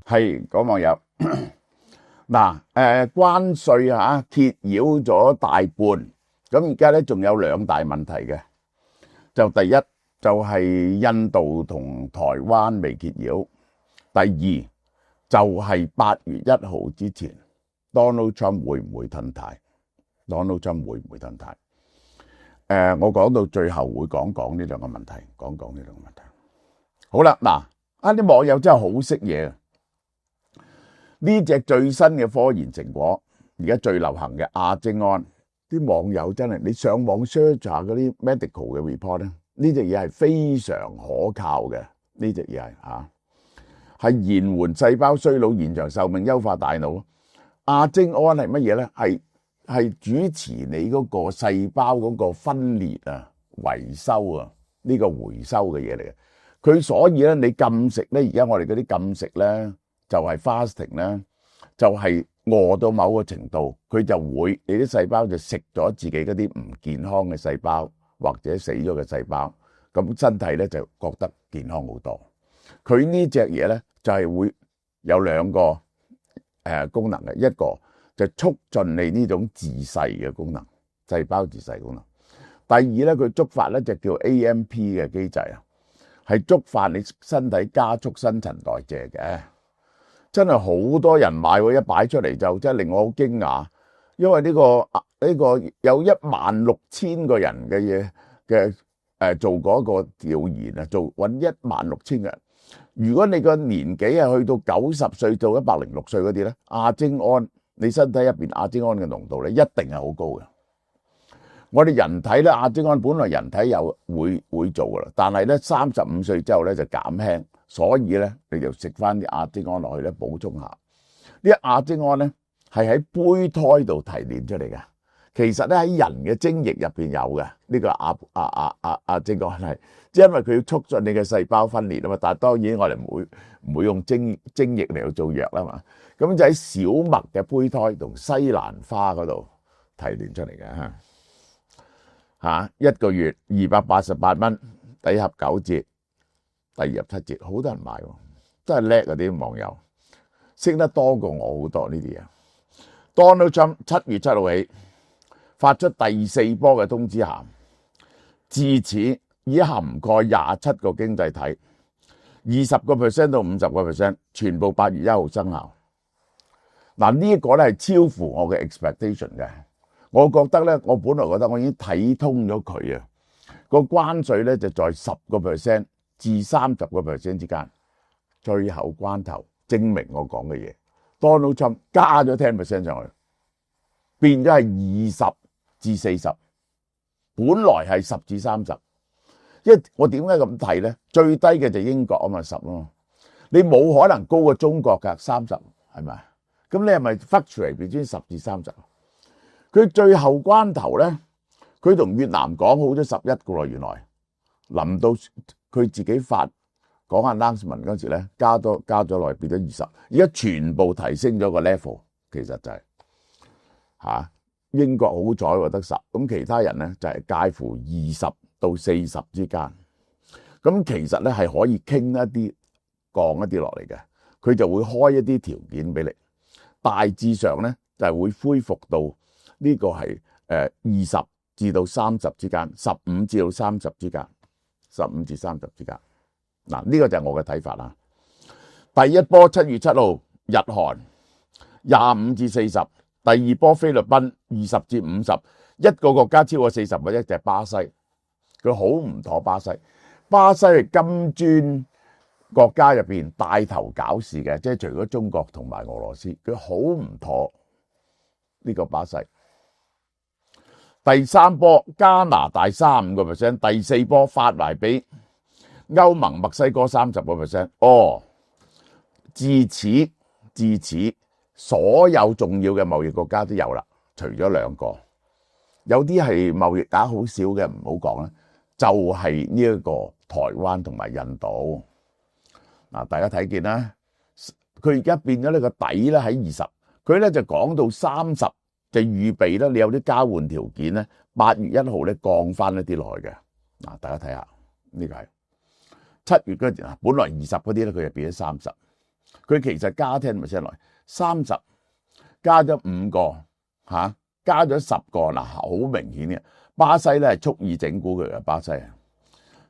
係講網友嗱，關稅揭擾咗大半，咁而家咧仲有兩大問題嘅，就第一就係印度同台灣未揭擾，第二就係8月1號之前 Donald Trump 會唔會褪軚？Donald Trump 會唔會褪軚？我講到最後會講呢兩個問題，講呢兩個問題。好啦，嗱，啲網友真係好識嘢。呢隻最新嘅科研成果，而家最流行嘅亞精胺，啲網友真係你上網 search 下嗰啲 medical 嘅 report 咧，呢隻嘢係非常可靠嘅。呢隻嘢係延緩細胞衰老、延長壽命、優化大腦。亞精胺係乜嘢咧？係主持你嗰個細胞嗰個分裂維修呢個回收嘅嘢嚟嘅。佢所以咧，你禁食咧，而家我哋嗰啲禁食咧，就係 fasting 咧，就係餓到某個程度，佢就會你啲細胞就食咗自己嗰啲唔健康嘅細胞或者死咗嘅細胞，咁身體咧就覺得健康好多。佢呢隻嘢咧就係會有兩個功能嘅，一個就促進你呢種自噬嘅功能，細胞自噬功能。第二咧，佢觸發咧就叫 AMP 嘅機制係觸發你身體加速新陳代謝嘅。真係好多人買喎，一擺出嚟就真係令我好驚訝，因為呢個有16000個人嘅嘢做過一個調研揾16000個人。如果你個年紀係去到90歲到106歲嗰啲咧，亞精胺你身體入邊亞精胺嘅濃度咧一定係好高嘅。我哋人體咧亞精胺本來人體有會做噶啦，但係咧35歲之後咧就減輕，所以咧你就食翻啲亞精胺落去咧補充下。呢啲亞精胺咧係喺胚胎度提煉出嚟嘅，其實咧喺人嘅精液入邊有嘅呢個亞精胺係，即係因為佢要促進你嘅細胞分裂啊嘛。但係當然我哋唔會用精液嚟去做藥啦嘛。咁就喺小麥嘅胚胎同西蘭花嗰度提煉出嚟嘅一個月288蚊，第一盒9折，第二盒7折，好多人買喎，真係叻啊！啲網友識得多過我好多呢啲嘢。Donald Trump 7月7號起發出第4波嘅通知函，自此已涵蓋27個經濟體，20% 到50%，全部8月1號生效。嗱，呢一個咧係超乎我嘅 expectation 嘅。我覺得咧，我本來覺得我已經睇通咗佢啊。個關稅咧就在10% 至30% 之間，最後關頭證明我講嘅嘢。Donald Trump 加咗10% 上去，變咗係20至40，本來係10至30。因為我點解咁睇咧？最低嘅就英國10咯，你冇可能高過中國㗎30，係咪？咁你係咪 fluctuate between 10至30？佢最後關頭咧，佢同越南講好咗11個咯，原來臨到佢自己講 announcement 嗰時咧，加咗落去變咗20，而家全部提升咗個 level， 其實就係英國好彩喎得10，咁其他人咧就係介乎20到40之間，咁其實咧係可以傾一啲降一啲落嚟嘅，佢就會開一啲條件俾你，大致上咧就係會恢復到。呢個係20至到30之間，15至到30之間，15至30之間。嗱，呢個就係我嘅睇法啦。第一波7月7號日韓25至40，第二波菲律賓20至50，一個國家超過40或者就係巴西。佢好唔妥巴西，巴西係金磚國家入邊帶頭搞事嘅，即係除咗中國同埋俄羅斯，佢好唔妥呢個巴西。第三波加拿大35%，第四波法萊比、歐盟、墨西哥30%。自此所有重要嘅貿易國家都有啦，除咗2個，有啲係貿易額好少嘅，唔好講啦。就係呢一個台灣同埋印度。嗱，大家睇見啦，佢而家變咗呢個底咧喺20，佢咧就講到30。就預備咧，你有啲交換條件咧，8月1號咧降翻一啲落去嘅。嗱，大家睇下呢個係7月嗰陣，本來20嗰啲咧，佢就變咗30。佢其實加10%落嚟，30加咗5個嚇，加咗10個嗱，好明顯嘅。巴西咧係蓄意整蠱佢嘅，巴西啊，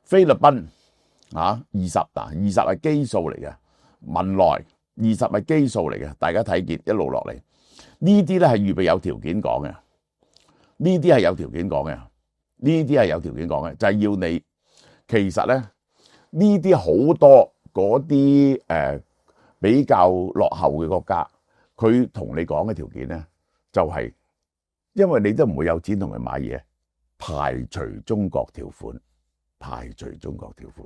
菲律賓啊20嗱，20係基數嚟嘅，文萊20係基數嚟嘅，大家睇見一路落嚟，呢啲咧係預備有條件講嘅，呢啲係有條件講嘅，呢啲係有條件講嘅，就係要你其實咧呢啲好多嗰啲比較落後嘅國家，佢同你講嘅條件咧就係因為你都唔會有錢同佢買嘢。排除中國條款，排除中國條款，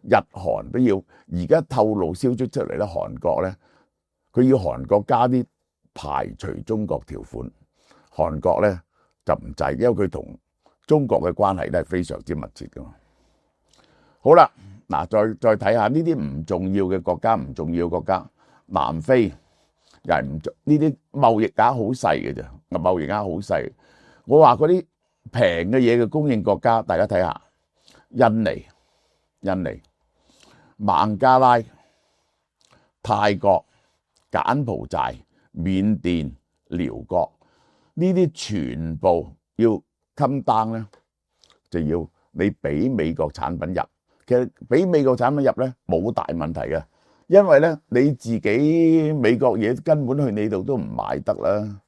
日韓都要而家透露消息出嚟咧，韓國咧佢要韓國加啲排除中國條款，韓國咧就唔制，因為佢同中國嘅關係咧係非常之密切噶嘛。好啦，嗱再睇下呢啲唔重要嘅國家，唔重要嘅國家，南非又係唔重呢啲貿易額好細嘅啫，貿易額好細。我話嗰啲平嘅嘢嘅供應國家，大家睇下，印尼、孟加拉、泰國、柬埔寨、緬甸、寮國呢啲全部要襟單咧，就要你俾美國產品入。其實俾美國產品入咧冇大問題嘅，因為咧你自己美國嘢根本去你度都唔買得啦，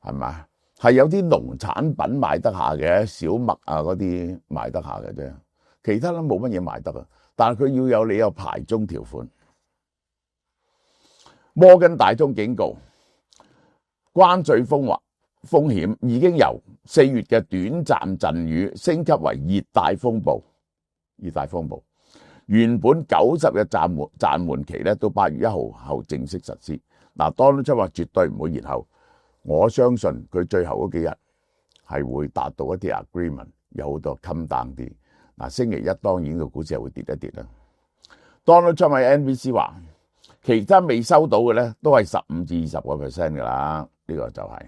係咪？係有啲農產品賣得下嘅，小麥啊嗰啲賣得下嘅啫，其他都冇乜嘢賣得啊。但係佢要有你有排中條款。摩根大通警告，關稅風險已經由4月嘅短暫陣雨升級為熱帶風暴。熱帶風暴原本90日暫緩期咧，到8月1號後正式實施。嗱，Donald Trump話絕對唔會延後。我相信佢最後嗰幾日係會達到一啲 agreement， 有好多 come down 啲。嗱，星期一當然個股市係會跌一跌啦。Donald Trump 喺 NBC 話，其他未收到嘅咧都係15至20% 㗎啦。呢個就係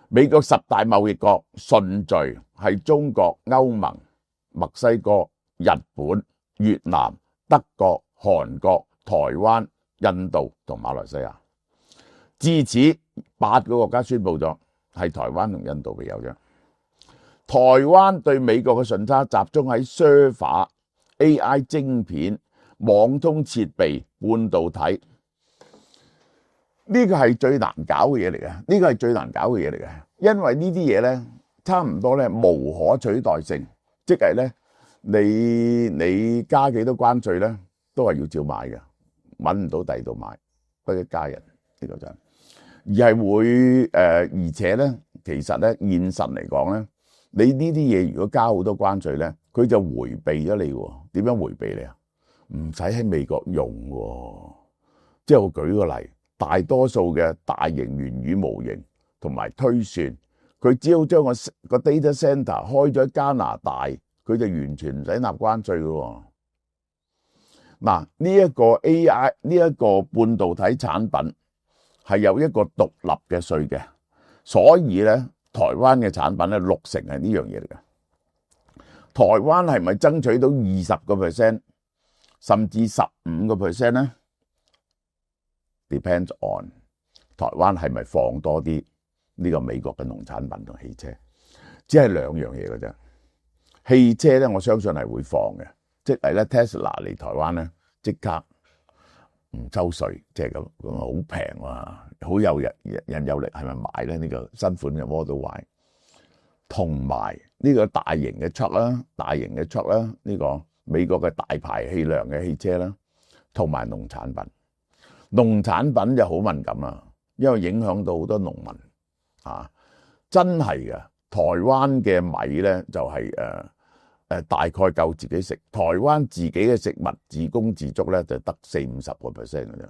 美國10大貿易國順序係中國、歐盟、墨西哥、日本、越南、德國、韓國、台灣、印度同馬來西亞。至此8個國家宣布咗，係台灣同印度未有啫。台灣對美國嘅順差集中喺 server、AI 晶片、網通設備、半導體，呢個係最難搞嘅嘢嚟嘅。呢個係最難搞嘅嘢嚟嘅，因為呢啲嘢咧差唔多咧無可取代性，即係咧你加幾多關稅咧都係要照買嘅，揾唔到第二度買，不過加人呢個就係。而係會而且咧，其實咧現實嚟講咧，你呢啲嘢如果加好多關稅咧，佢就迴避咗你喎。點樣迴避你啊？唔使喺美國用喎。即係我舉個例，大多數嘅大型元宇模型同埋推算，佢只要將個 data center 開咗喺加拿大，佢就完全唔使納關稅嘅喎。嗱，呢一個 AI 呢一個半導體產品係有一個獨立嘅稅嘅，所以咧台灣嘅產品咧60%係呢樣嘢嚟嘅。台灣係咪爭取到20%甚至15%咧 ？Depends on 台灣係咪放多啲呢個美國嘅農產品同汽車，只係兩樣嘢嘅啫。汽車咧，我相信係會放嘅，即係咧 Tesla 嚟台灣咧即刻。唔收稅，即係咁好平喎，好有引誘力，係咪買咧？呢個新款嘅 Model Y， 同埋呢個大型嘅 truck 啦，呢個美國嘅大排氣量嘅汽車啦，同埋農產品。農產品就好敏感啊，因為影響到好多農民啊，真係嘅。台灣嘅米咧就係大概夠自己食，台灣自己嘅食物自供自足咧就得40-50%嘅啫。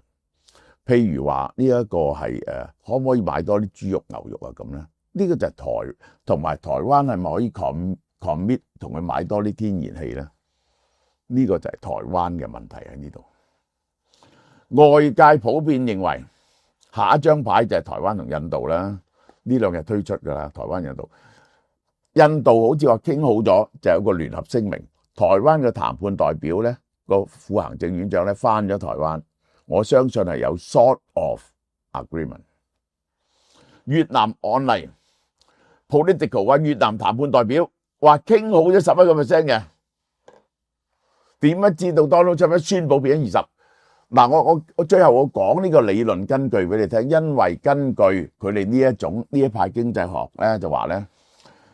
譬如話呢一個係可唔可以買多啲豬肉牛肉啊咁咧？呢個就係同埋台灣係咪可以 commit 同佢買多啲天然氣咧？呢個就係台灣嘅問題喺呢度。外界普遍認為下一張牌就係台灣同印度啦，呢兩日推出㗎啦，台灣印度。印度好似話傾好咗，就有個聯合聲明。台灣嘅談判代表咧，個副行政院長咧翻咗台灣，我相信係有 sort of agreement。越南案例 ，political 話越南談判代表話傾好咗11%嘅，點不知道 Donald Trump 一宣佈變咗20%。嗱，我最後我講呢個理論根據俾你聽，因為根據佢哋呢一派經濟學咧就話咧，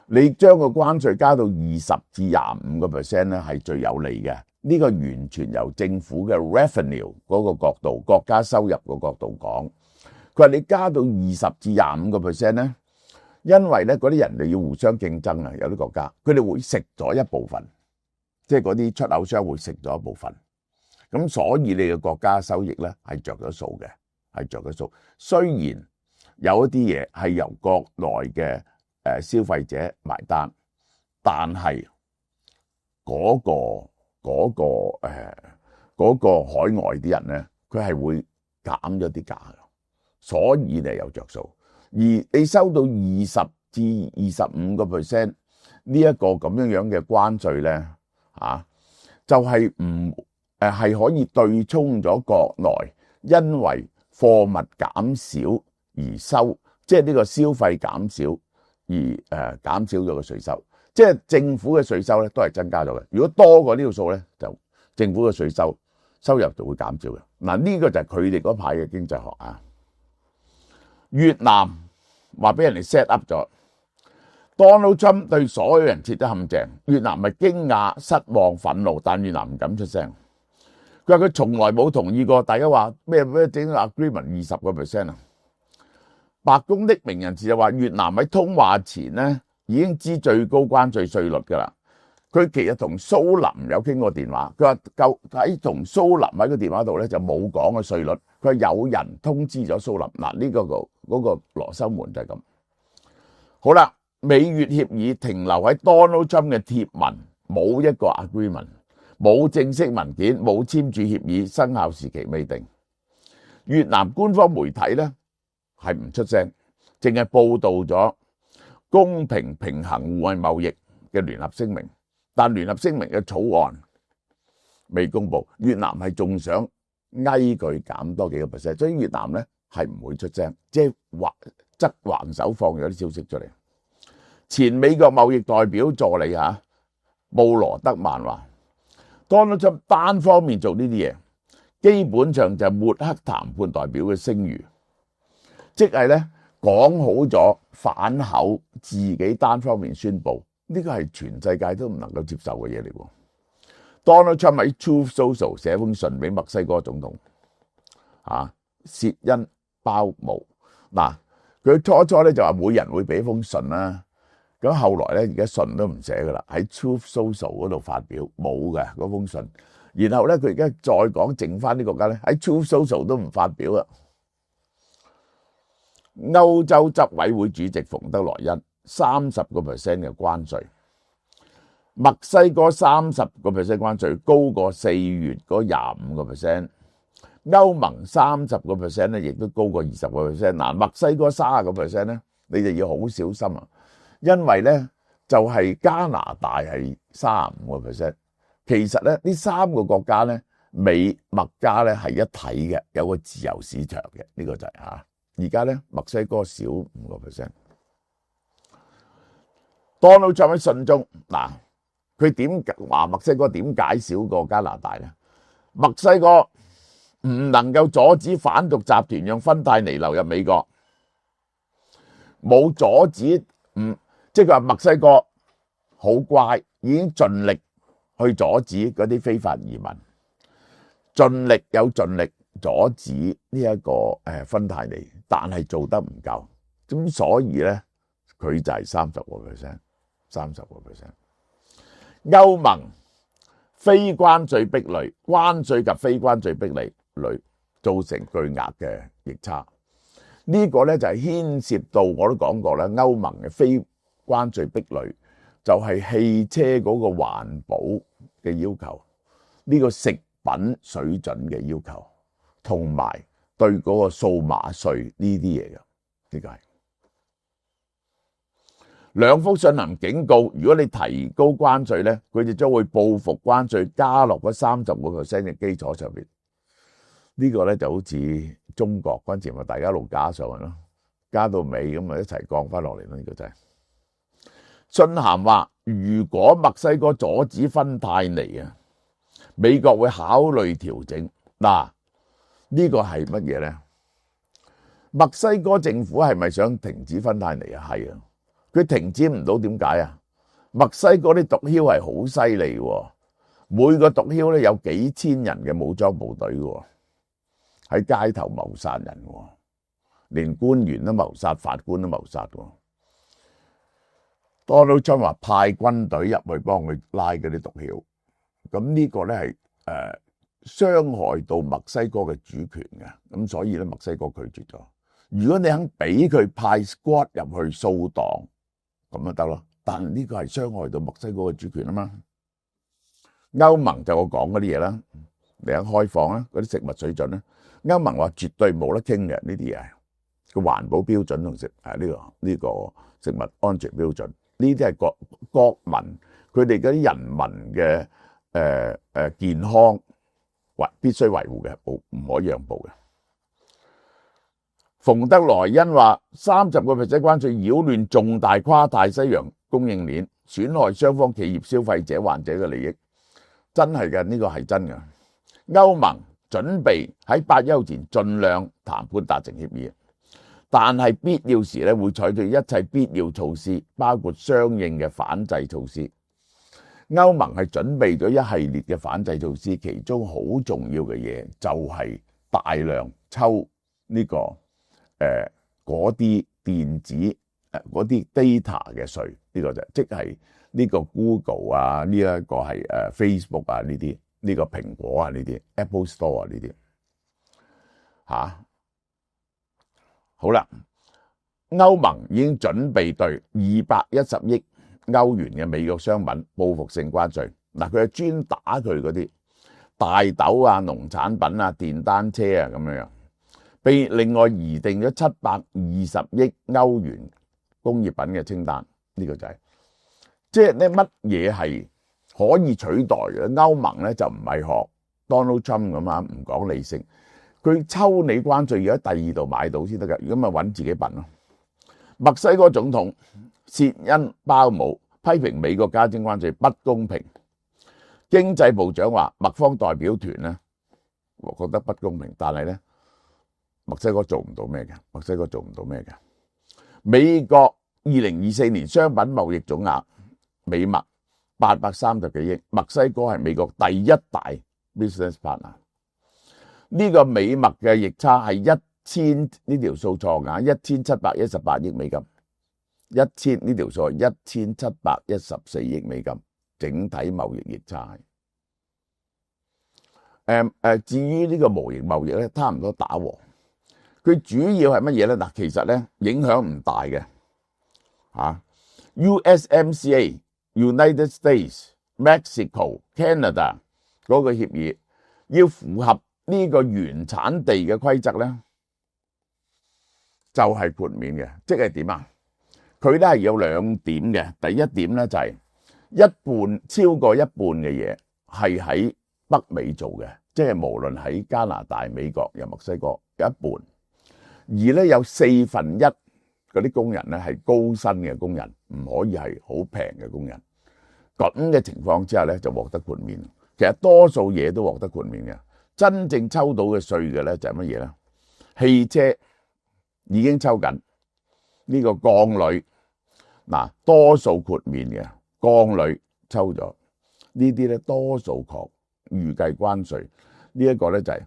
你將個關稅加到20至25%咧係最有利嘅。呢個完全由政府嘅 revenue 嗰個角度，國家收入個角度講。佢話你加到20至25%咧，因為咧嗰啲人哋要互相競爭啊，有啲國家佢哋會食咗一部分，即係嗰啲出口商會食咗一部分。咁所以你嘅國家收益咧係着咗數嘅，係着咗數。雖然有一啲嘢係由國內嘅消費者埋單，但係嗰個海外啲人咧，佢係會減咗啲價嘅，所以你有着數。而你收到20至25%呢一個咁樣嘅關稅咧，就係係可以對沖咗國內因為貨物減少而收，即係呢個消費減少而減少咗個稅收，即係政府嘅稅收咧都係增加咗嘅。如果多過呢個數咧，就政府嘅稅收入就會減少嘅。嗱，呢個就係佢哋嗰派嘅經濟學啊。越南話俾人哋 set up 咗 Donald Trump 對所有人設咗陷阱，越南咪驚訝、失望、憤怒，但越南唔敢出聲。佢話佢從來冇同意過，大家話咩整個 agreement 20%啊。白宮的名人士就話越南喺通話前咧已經知最高關稅稅率㗎啦。佢其實同蘇林有傾過電話，佢話喺同蘇林喺個電話度咧就冇講個稅率，佢話有人通知咗蘇林。嗱，呢嗰個羅生門就係咁。好啦，美越協議停留喺 Donald Trump 嘅貼文，冇一個 agreement， 冇正式文件，冇簽署協議，生效時期未定。越南官方媒體咧係唔出聲，淨係報導咗公平平衡互惠貿易嘅聯合聲明，但聯合聲明嘅草案未公布。越南係仲想呓佢減多幾個 percent， 所以越南咧係唔會出聲，即係側橫手放咗啲消息出嚟。前美國貿易代表助理布羅德曼話 Donald Trump 單方面做呢啲嘢，基本上就係抹黑談判代表嘅聲譽，即係咧講好咗反口，自己單方面宣佈，呢個係全世界都唔能夠接受嘅嘢嚟喎。Donald Trump 喺 Truth Social 寫封信俾墨西哥總統，薛恩鮑姆。嗱，佢初咧就話每人會俾封信啦，咁後來咧而家信都唔寫噶啦，喺 Truth Social 嗰度發表冇嘅嗰封信。然後咧佢而家再講剩翻啲國家咧喺 Truth Social 都唔發表啦。歐洲執委會主席馮德萊恩30% 嘅關稅，墨西哥30% 關稅，高過4月嗰 25%。歐盟30% 咧，亦都高過20%。嗱，墨西哥30% 咧，你就要好小心啊，因為咧就係加拿大係35%。其實咧呢3個國家咧，美墨加咧係一體嘅，有個自由市場嘅，呢個就係而家咧墨西哥少5%。Donald Trump 喺信中佢點話墨西哥點解少過加拿大咧？墨西哥唔能夠阻止販毒集團讓芬太尼流入美國，冇阻止，即係佢話墨西哥好乖，已經盡力去阻止嗰啲非法移民，盡力阻止呢一個芬太尼，但係做得唔夠，咁所以咧佢就係30%。歐盟非關稅壁壘，關稅及非關稅壁壘造成巨額嘅逆差，呢個咧就係牽涉到我都講過啦，歐盟嘅非關稅壁壘就係汽車嗰個環保嘅要求，呢個食品水準嘅要求，同埋對嗰個數碼稅呢啲嘢嘅，呢個係兩封信函警告，如果你提高關稅咧，佢哋將會報復關稅加落嗰30% 嘅基礎上邊。呢個咧就好似中國嗰陣時咪大家一路加上去咯，加到尾咁咪一齊降翻落嚟咯。呢個就係信函話，如果墨西哥阻止芬太尼啊，美國會考慮調整。嗱，呢個係乜嘢咧？墨西哥政府係咪想停止芬太尼啊？係啊，佢停止唔到，點解啊？墨西哥啲毒梟係好犀利喎，每個毒梟咧有幾千人嘅武裝部隊嘅，喺街頭謀殺人，連官員都謀殺，法官都謀殺。Donald Trump話派軍隊入去幫佢拉嗰啲毒梟，咁呢個咧係傷害到墨西哥嘅主權嘅，咁所以咧墨西哥拒絕咗。如果你肯俾佢派 squad 入去掃蕩，咁就得咯。但呢個係傷害到墨西哥嘅主權啊嘛。歐盟就我講嗰啲嘢啦，你肯開放啦，嗰啲食物水準咧，歐盟話絕對冇得傾嘅呢啲嘢，個環保標準同呢個食物安全標準，呢啲係國民佢哋嗰啲人民嘅健康必須維護嘅，唔可以讓步嘅。馮德萊恩話30% 關稅擾亂重大跨大西洋供應鏈，損害雙方企業、消費者、患者嘅利益，真係嘅，呢個係真嘅。歐盟準備喺8·15前盡量談判達成協議，但係必要時咧會採取一切必要措施，包括相應嘅反制措施。歐盟係準備咗一系列嘅反制措施，其中好重要嘅嘢就係大量抽呢個嗰啲電子嗰啲 data 嘅稅，呢個就即係呢個 Google 啊，呢一個係Facebook 啊，呢啲呢個蘋果啊，呢啲 Apple Store 啊，呢啲嚇好啦。歐盟已經準備對210億歐元嘅美國商品報復性關稅。嗱，佢係專打佢嗰啲大豆啊、農產品啊、電單車啊咁樣，被另外擬定咗720億歐元工業品嘅清單。呢個就係即係咧乜嘢係可以取代嘅？歐盟咧就唔係學 Donald Trump 咁啊，唔講理性，佢抽你關稅要喺第二度買到先得㗎，如果咪揾自己笨咯。墨西哥總統薛恩鮑姆批評美國加徵關稅不公平，經濟部長話墨方代表團咧，我覺得不公平，但係咧墨西哥做唔到咩嘅，墨西哥做唔到咩嘅。美國2024年商品貿易總額美墨830幾億，墨西哥係美國第一大 business partner。呢個美墨嘅逆差係呢條數錯㗎，1718億美金，呢條數係1714億美金，整體貿易逆差。至於呢個無形貿易咧，差唔多打和。佢主要係乜嘢咧？嗱，其實咧影響唔大嘅嚇。USMCA United States Mexico Canada 嗰個協議要符合呢個原產地嘅規則咧，就係豁免嘅，即係點啊？佢咧係有兩點嘅。第一點咧就係超過一半嘅嘢係喺北美做嘅，即係無論喺加拿大、美國又墨西哥有一半，而咧有1/4嗰啲工人咧係高薪嘅工人，唔可以係好平嘅工人。咁嘅情況之下咧就獲得豁免。其實多數嘢都獲得豁免嘅，真正抽到嘅稅嘅咧就係乜嘢咧？汽車已經抽緊，呢個鋼鋁嗱多數豁免嘅，鋼鋁抽咗，呢啲咧多數預計關稅，呢一個咧就係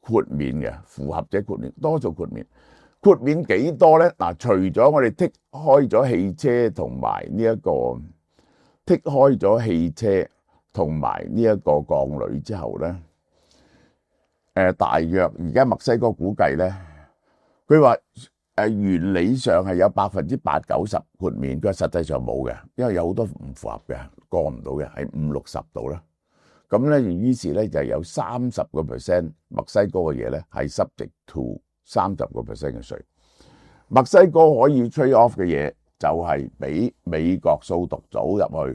豁免嘅，符合者豁免，多數豁免。豁免幾多咧？嗱，除咗我哋剔開咗汽車同埋呢一個剔開咗汽車同埋呢一個鋼鋁之後咧，大約而家墨西哥估計咧，佢話原理上係有8%-90%豁免，佢話實際上冇嘅，因為有好多唔符合嘅，過唔到嘅，係50-60度啦。咁咧，於是咧就有30% 墨西哥嘅嘢咧係 subject to 30% 嘅稅。墨西哥可以 trade off 嘅嘢就係俾美國掃毒組入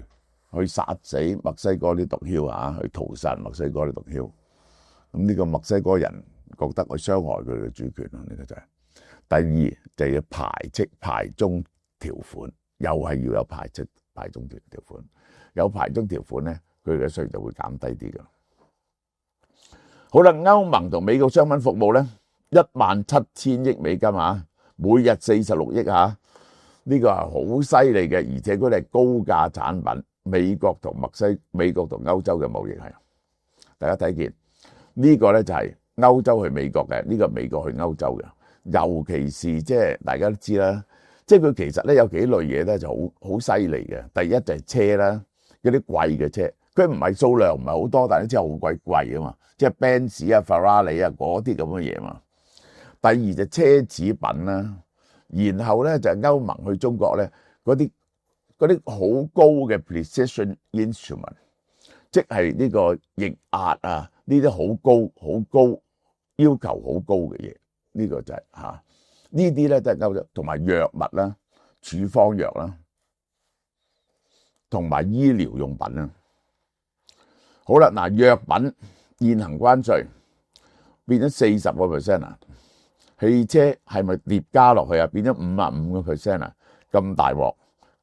去殺死墨西哥啲毒梟啊，去屠殺墨西哥啲毒梟。咁呢個墨西哥人覺得我傷害佢嘅主權咯，呢個就係。第二就要排中條款，又係要有排中條款，有排中條款咧，佢嘅稅就會減低啲㗎。好啦，歐盟同美國商品服務咧，17000億美金啊，每日46億啊，呢個係好犀利嘅，而且佢哋係高價產品。美國同歐洲嘅貿易係，大家睇見呢個咧就係歐洲去美國嘅，呢個美國去歐洲嘅，尤其是即係大家都知啦，即係佢其實咧有幾類嘢咧就好犀利嘅。第一就係車啦，嗰啲貴嘅車，佢唔係數量唔係好多，但係啲車好鬼貴啊嘛，即係 Benz 啊、Ferrari 啊嗰啲咁嘅嘢嘛。第二就奢侈品啦，然後咧就係歐盟去中國咧嗰啲好高嘅 precision instrument， 即係呢個液壓啊，呢啲好高要求好高嘅嘢，呢個就係呢啲咧都係歐洲，同埋藥物啦、處方藥啦，同埋醫療用品啦。好啦，嗱，藥品現行關稅變咗40% 啊，汽車係咪疊加落去啊？變咗55% 啊，咁大鑊！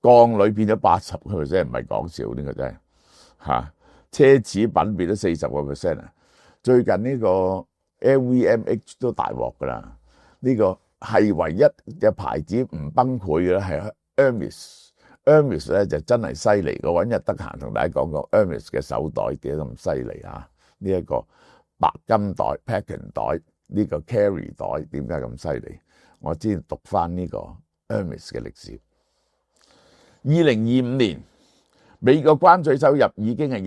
鋼鋁變咗80%，唔係講笑，呢個真係奢侈品變咗40% 啊！最近呢個 LVMH 都大鑊噶啦，呢個係唯一嘅牌子唔崩潰嘅咧，係 Hermes 咧就真係犀利。我揾日得閒同大家講講 Hermes 嘅手袋點解咁犀利啊！呢一個白金袋 packing 袋，呢個 carry 袋點解咁犀利？我之前讀翻呢個 Hermes 嘅歷史。2025年美國關稅收入已經係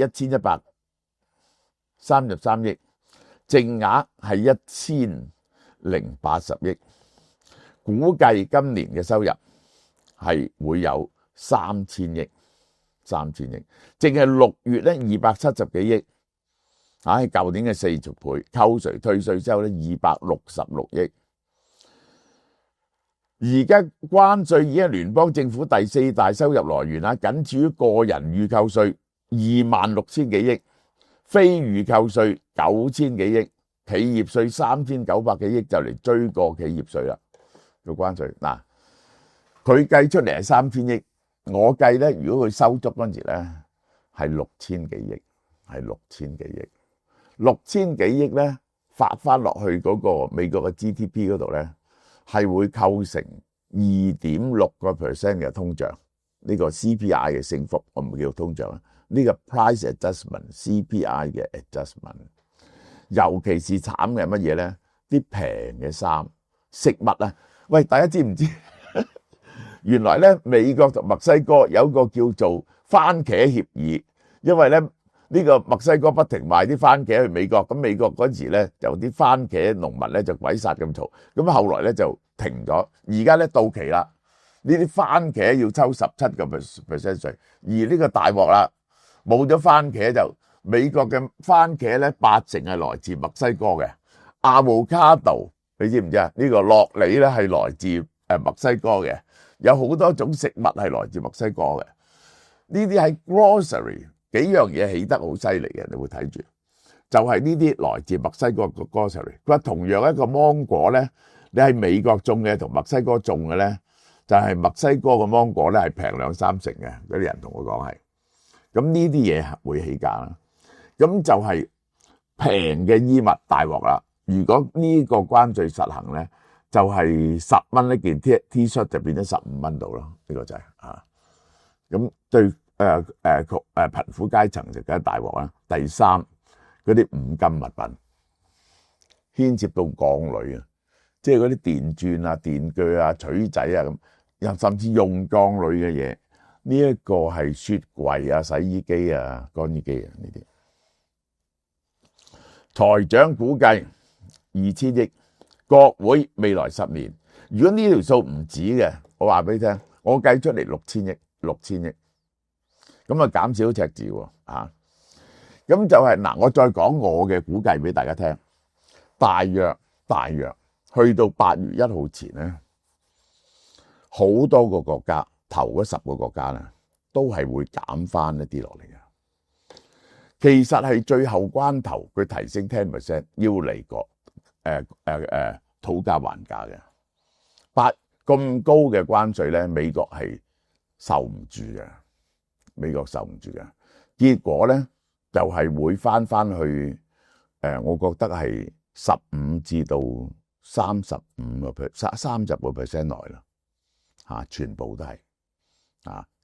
1133億，淨額係1080億，估計今年嘅收入係會有3000億，淨係6月咧270幾億，喺舊年嘅40倍，扣除退稅之後咧266億。而家關稅已經係聯邦政府第4大收入來源啦，僅次於個人預扣稅26000幾億，非預扣稅9000幾億，企業稅3900幾億，就嚟追過企業稅啦。個關稅嗱，佢計出嚟係3000億，我計咧，如果佢收足嗰陣時咧係6000幾億，係6000幾億，6000幾億咧發翻落去嗰個美國嘅 GDP 嗰度咧，係會構成2.6% 嘅通脹，呢個 CPI 嘅升幅，我唔叫通脹啦，呢個 price adjustment CPI 嘅 adjustment， 尤其是慘嘅係乜嘢咧？啲平嘅衫、食物啊，喂，大家知唔知？原來咧美國同墨西哥有一個叫做番茄協議，因為咧呢個墨西哥不停賣啲番茄去美國，咁美國嗰時咧就啲番茄農民咧就鬼殺咁嘈，咁後來咧就停咗，而家咧到期啦，呢啲番茄要抽17% 稅，而呢個大鑊啦，冇咗番茄就美國嘅番茄咧80%係來自墨西哥嘅，avocado你知唔知啊？呢個樂梨咧係來自墨西哥嘅，有好多種食物係來自墨西哥嘅，呢啲係 grocery。幾樣嘢起得好犀利嘅，你會睇住，就係呢啲來自墨西哥嘅 grocery。佢話同樣一個芒果咧，你喺美國種嘅同墨西哥種嘅咧，就係墨西哥嘅芒果咧係平2-3成嘅。嗰啲人同我講係，咁呢啲嘢會起價啦。咁就係平嘅衣物大鑊啦。如果呢個關稅實行咧，就係10蚊一件 T 恤就變咗15蚊度咯。呢個就係咁對。貧苦階層就梗係大鑊啦。第三，嗰啲五金物品牽涉到鋼鋁啊，即係嗰啲電鑽啊、電鋸啊、錘仔啊咁，又甚至用鋼鋁嘅嘢，呢一個係雪櫃啊、洗衣機啊、乾衣機啊呢啲。財長估計2000億，國會未來10年，如果呢條數唔止嘅，我話俾你聽，我計出嚟6000億。咁啊減少赤字喎，咁就係嗱，我再講我嘅估計俾大家聽，大約去到8月1號前咧，好多個國家頭嗰10個國家咧，都係會減翻一啲落嚟嘅。其實係最後關頭，佢提升10%要嚟過討價還價嘅。咁高嘅關稅咧，美國係受唔住嘅，結果咧就係會翻去我覺得係15至到30% 內啦，全部都係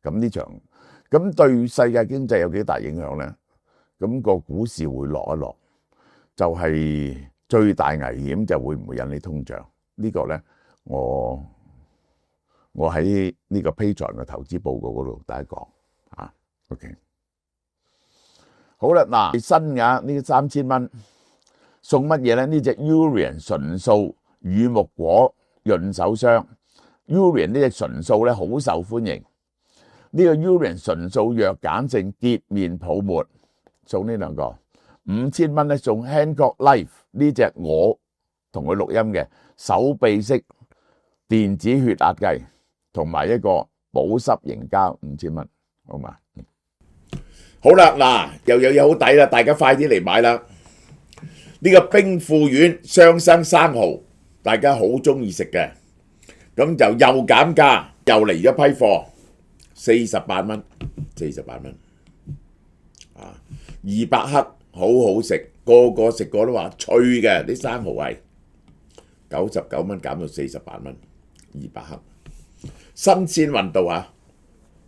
咁呢場咁對世界經濟有幾大影響咧？咁個股市會落一落，就係最大危險就會唔會引起通脹？呢個咧我喺呢個 Patreon 嘅投資報告嗰度大家講OK 好啦，嗱新嘅呢3000蚊送乜嘢咧？呢隻 Urian 純素乳木果潤手霜 Urian 呢隻純素咧好受歡迎，呢個 Urian 純素弱鹼性潔面泡沫送呢兩個5000蚊咧，送 Hancock Life 呢隻我同佢錄音嘅手臂式電子血壓計，同埋一個保濕凝膠5000蚊，好嘛？好啦，嗱又有嘢好抵啦，大家快啲嚟買啦！呢個冰富丸雙生生蠔，大家好中意食嘅，咁就又減價，又嚟咗批貨，48蚊，200克，好好食，個個食過都話脆嘅，啲生蠔係99蚊減到48蚊，200克，新鮮運到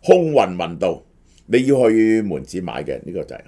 空運運到，你要去門市買嘅呢個就係